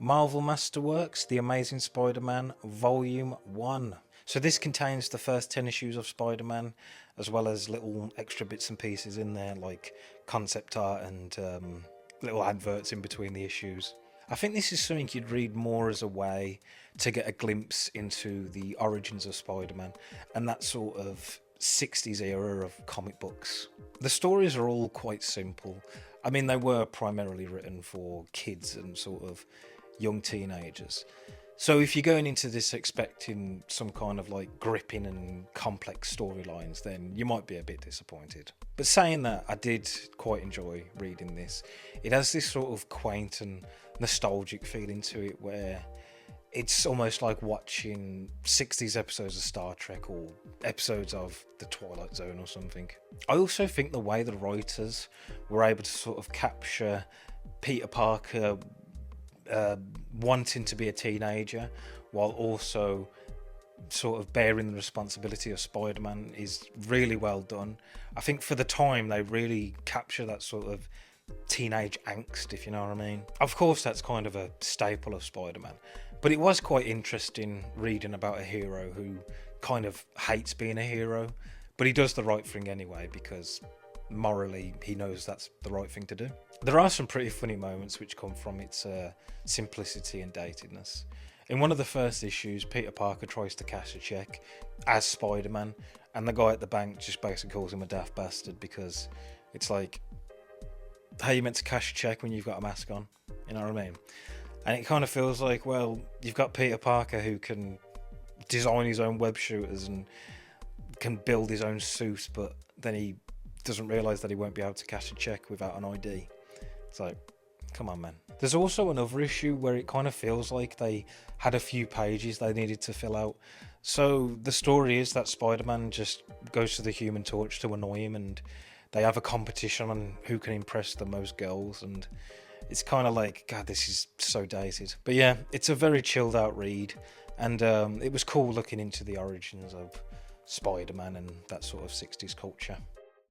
Marvel Masterworks, The Amazing Spider-Man, Vol.1. So this contains the first 10 issues of Spider-Man, as well as little extra bits and pieces in there, like concept art and little adverts in between the issues. I think this is something you'd read more as a way to get a glimpse into the origins of Spider-Man and that sort of 60s era of comic books. The stories are all quite simple. I mean, they were primarily written for kids and sort of young teenagers. So if you're going into this expecting some kind of like gripping and complex storylines, then you might be a bit disappointed. But saying that, I did quite enjoy reading this. It has this sort of quaint and nostalgic feeling to it where it's almost like watching 60s episodes of Star Trek or episodes of The Twilight Zone or something. I also think the way the writers were able to sort of capture Peter Parker wanting to be a teenager while also sort of bearing the responsibility of Spider-Man is really well done. I think for the time they really capture that sort of teenage angst, if you know what I mean. Of course that's kind of a staple of Spider-Man, but it was quite interesting reading about a hero who kind of hates being a hero, but he does the right thing anyway because morally he knows that's the right thing to do. There are some pretty funny moments which come from its simplicity and datedness. In one of the first issues, Peter Parker tries to cash a check as Spider-Man, and the guy at the bank just basically calls him a daft bastard because it's like, how you meant to cash a check when you've got a mask on? You know what I mean? And it kind of feels like, well, you've got Peter Parker who can design his own web shooters and can build his own suit, but then he doesn't realise that he won't be able to cash a check without an ID. It's like, come on, man. There's also another issue where it kind of feels like they had a few pages they needed to fill out. So the story is that Spider-Man just goes to the Human Torch to annoy him, and they have a competition on who can impress the most girls, and it's kind of like, God, this is so dated. But yeah, it's a very chilled out read, and it was cool looking into the origins of Spider-Man and that sort of 60s culture.